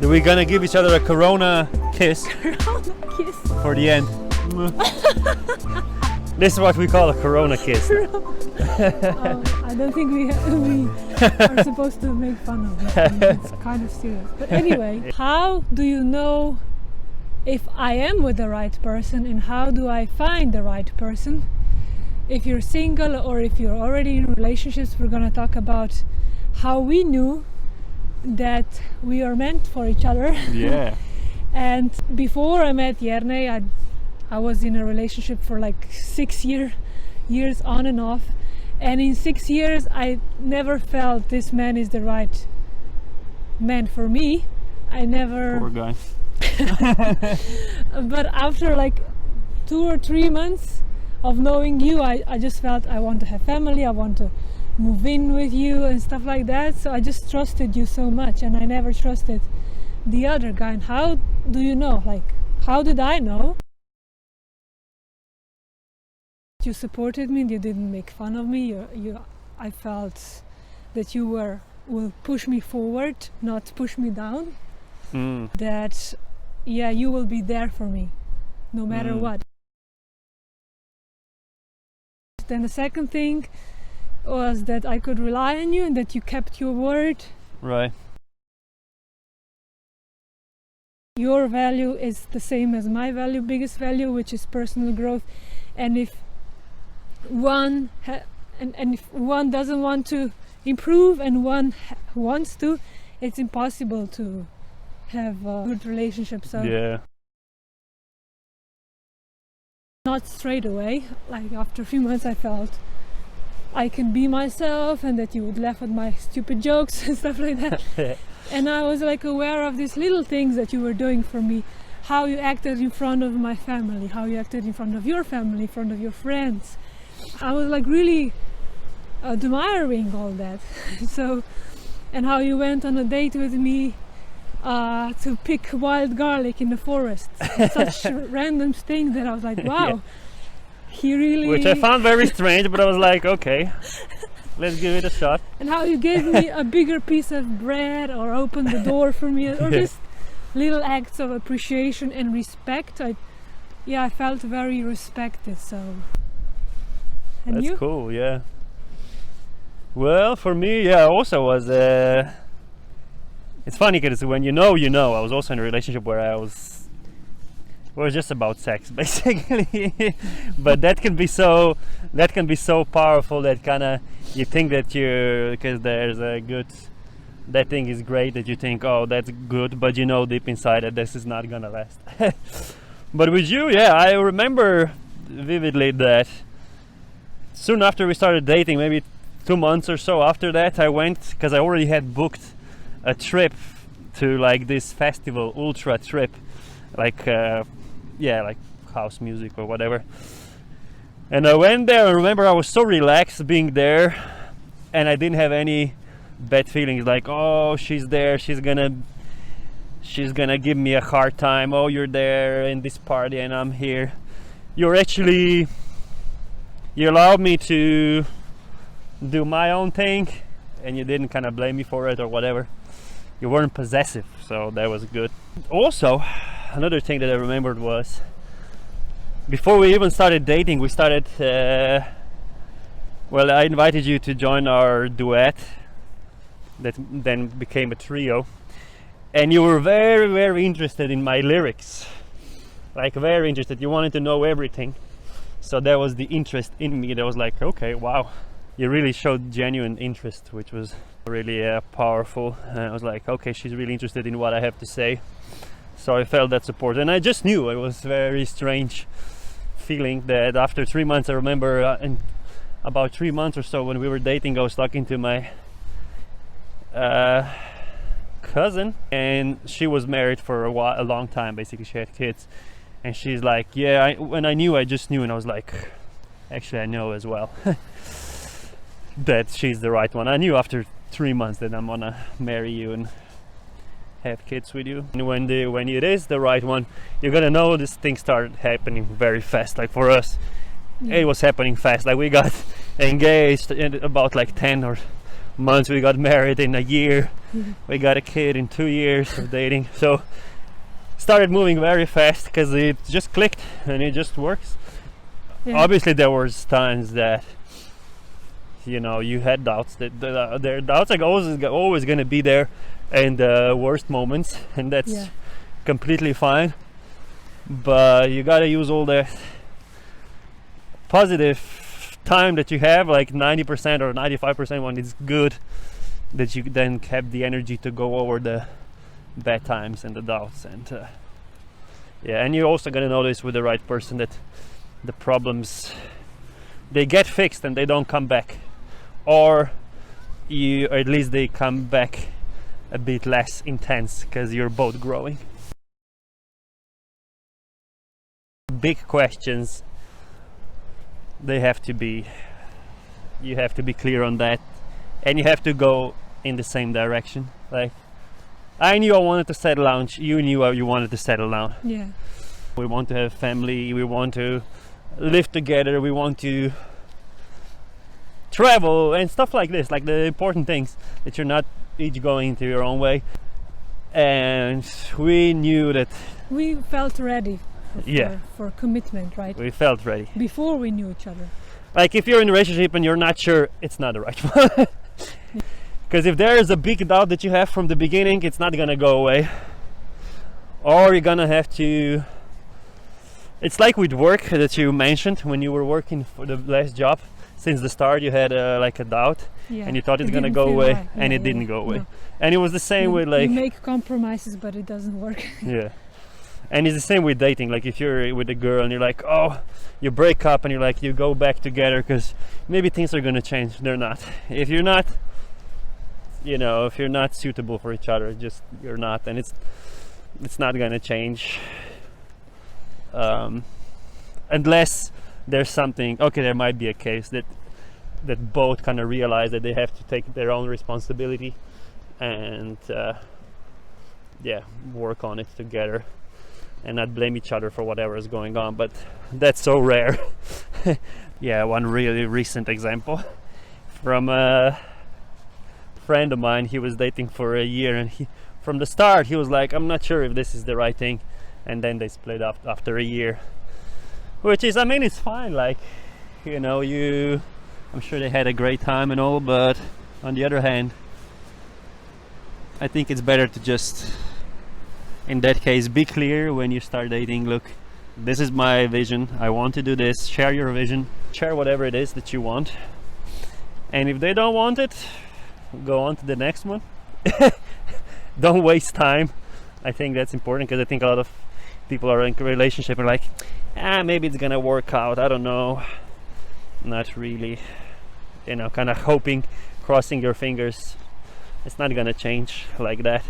We're gonna give each other a Corona kiss Kiss. for the end. This is what we call a Corona kiss. I don't think we are supposed to make fun of it. It's kind of serious. But anyway, how do you know if I am with the right person, and how do I find the right person? If you're single or if you're already in relationships, we're gonna talk about how we knew that we are meant for each other. Yeah. And before I met Jerne, I was in a relationship for like 6 years on and off, and in 6 years I never felt this man is the right man for me. I never. Poor guy. But after like 2 or 3 months of knowing you, I just felt I want to have family, I want to move in with you and stuff like that. So I just trusted you so much, and I never trusted the other guy. And how do you know? Like, how did I know? You supported me, you didn't make fun of me. I felt that you will push me forward, not push me down. That, yeah, you will be there for me, no matter what. Then the second thing was that I could rely on you and that you kept your word. Right. Your value is the same as my value, biggest value, which is personal growth. And if one if one doesn't want to improve and one wants to, it's impossible to have a good relationship. So Yeah. not straight away, like after a few months I felt I can be myself and that you would laugh at my stupid jokes and stuff like that. And I was like aware of these little things that you were doing for me, how you acted in front of my family, how you acted in front of your family, in front of your friends. I was like really admiring all that. So, and how you went on a date with me to pick wild garlic in the forest. Such a random thing that I was like, wow, he really... Which I found very strange, but I was like, okay, let's give it a shot. And how you gave me a bigger piece of bread or opened the door for me, or just little acts of appreciation and respect. I felt very respected. So, and That's you? cool, yeah. Well, for me, also was it's funny because when you know, I was also in a relationship where it was just about sex, basically. But that can be so powerful that kind of you think that because there's a good, that thing is great, that you think, oh, that's good, but you know deep inside that this is not gonna last. But with you, I remember vividly that soon after we started dating, maybe 2 months or so after that, I went, because I already had booked a trip to like this festival, ultra trip, like like house music or whatever. And I went there, and remember I was so relaxed being there, and I didn't have any bad feelings like, oh, she's there, she's gonna give me a hard time, oh, you're there in this party and I'm here. You allowed me to do my own thing, and you didn't kind of blame me for it or whatever. You weren't possessive, so that was good. Also, another thing that I remembered was before we even started dating, we started I invited you to join our duet that then became a trio, and you were very, very interested in my lyrics, like very interested. You wanted to know everything, so that was the interest in me that was like, okay, wow, you really showed genuine interest, which was really powerful. And I was like, okay, she's really interested in what I have to say. So I felt that support, and I just knew. It was very strange feeling that after 3 months, I remember in about 3 months or so when we were dating, I was talking to my cousin, and she was married for a long time. Basically, she had kids, and she's like, when I knew, I just knew. And I was like, actually, I know as well that she's the right one. I knew after 3 months that I'm gonna marry you and have kids with you. And when it is the right one, you're gonna know this thing started happening very fast. Like for us, it was happening fast. Like we got engaged in about like 10 or months. We got married in a year. We got a kid in 2 years of dating. So started moving very fast because it just clicked and it just works. Yeah. Obviously there was times that you had doubts, that their doubts are always going to be there, and the worst moments, and that's Yeah. completely fine. But you got to use all the positive time that you have, like 90% or 95% when it's good, that you then have the energy to go over the bad times and the doubts. And and you're also going to notice with the right person that the problems, they get fixed and they don't come back, or at least they come back a bit less intense because you're both growing. Big questions, you have to be clear on that, and you have to go in the same direction. Like, I knew I wanted to settle down, you knew you wanted to settle down. Yeah. We want to have family, we want to live together, we want to travel and stuff like this, like the important things, that you're not each going into your own way. And we knew that We felt ready Yeah. for commitment, right? we felt ready. Before we knew each other. Like, if you're in a relationship and you're not sure, it's not the right one. Because if there is a big doubt that you have from the beginning, it's not gonna go away. Or you're gonna have to, it's like with work that you mentioned when you were working for the last job. Since the start you had like a doubt, Yeah. and you thought it's It gonna didn't go feel away, right. and Yeah, it didn't yeah. go away. No. And it was the same with like, you make compromises, but it doesn't work. yeah. And it's the same with dating. Like, if you're with a girl and you're like, oh, you break up and you're like, you go back together because maybe things are gonna change. They're not. If you're not, if you're not suitable for each other, just you're not, and it's not gonna change. Unless there's something. Okay, there might be a case that both kind of realize that they have to take their own responsibility and work on it together and not blame each other for whatever is going on. But that's so rare. Yeah, one really recent example from a friend of mine. He was dating for a year, and from the start he was like, I'm not sure if this is the right thing, and then they split up after a year, which is, I mean, it's fine. Like, I'm sure they had a great time and all, but on the other hand, I think it's better to just, in that case, be clear when you start dating. Look, this is my vision, I want to do this. Share your vision, share whatever it is that you want, and if they don't want it, go on to the next one. Don't waste time. I think that's important, because I think a lot of people are in a relationship and like, maybe it's gonna work out, I don't know. Not really, kind of hoping, crossing your fingers. It's not gonna change like that,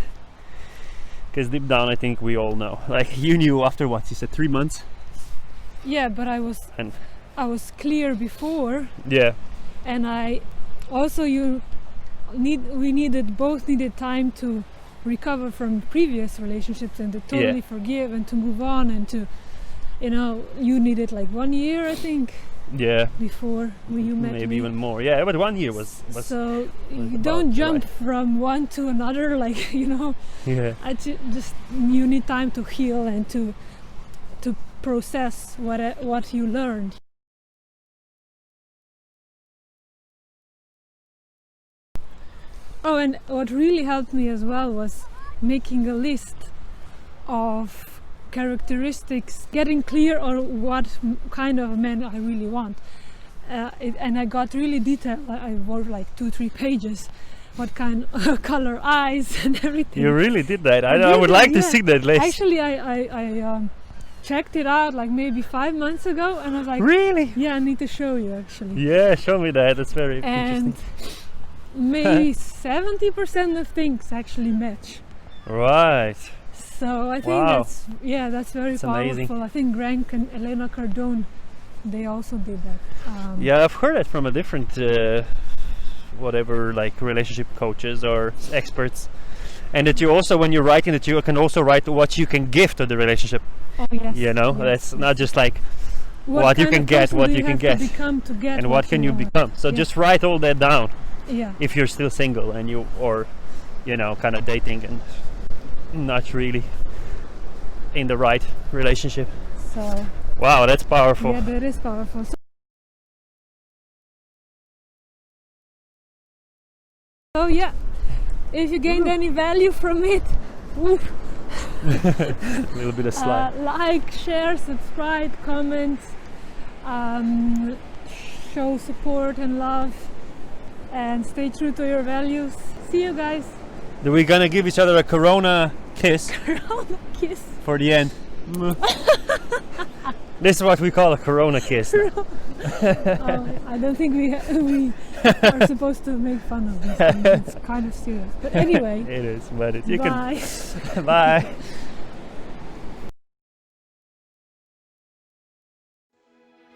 because deep down I think we all know. Like, you knew after what you said, 3 months. Yeah, but I was clear before, Yeah, and I also both needed time to recover from previous relationships and to totally forgive and to move on, and to, you needed like 1 year, I think, yeah, before you met maybe me. even more. Yeah, but 1 year was So you about don't jump right. from one to another, like, yeah. just you need time to heal and to process what you learned. Oh, and what really helped me as well was making a list of characteristics, getting clear on what kind of man I really want. And I got really detailed. I wrote like 2-3 pages, what kind of color eyes and everything. You really did that. I did would it, like to yeah. see that list. Actually, I checked it out like maybe 5 months ago, and I was like, Really? yeah, I need to show you actually. Yeah, show me that. That's very And interesting. maybe 70% of things actually match. Right. So I think Wow. that's very That's powerful. amazing. I think Grank and Elena Cardone, they also did that. Yeah, I've heard it from a different whatever, like relationship coaches or experts, and that you also, when you're writing, that you can also write what you can give to the relationship. Oh yes. Yes, that's not just like what you kind can of get, person what do you can have to get, become to get and what can you want? become. So Yeah. just write all that down. Yeah. if you're still single and you, or you know, kind of dating and not really in the right relationship. So Wow, that's powerful. yeah, that is powerful. So yeah, if you gained any value from it, A little bit of slide. like, share, subscribe, comment, show support and love, and stay true to your values. See you guys. We're gonna give each other a Corona kiss Kiss. for the end. This is what we call a Corona kiss. Oh, I don't think we are supposed to make fun of this thing. It's kind of serious. But anyway, It is, but you bye. can. Bye.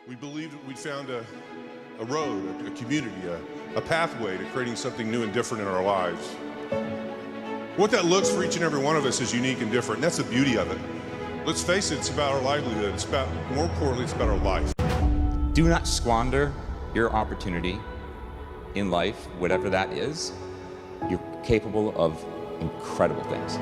We believed that we'd found a road, a community, a pathway to creating something new and different in our lives. What that looks for each and every one of us is unique and different, and that's the beauty of it. Let's face it, it's about our livelihood. It's about, more importantly, it's about our life. Do not squander your opportunity in life, whatever that is. You're capable of incredible things.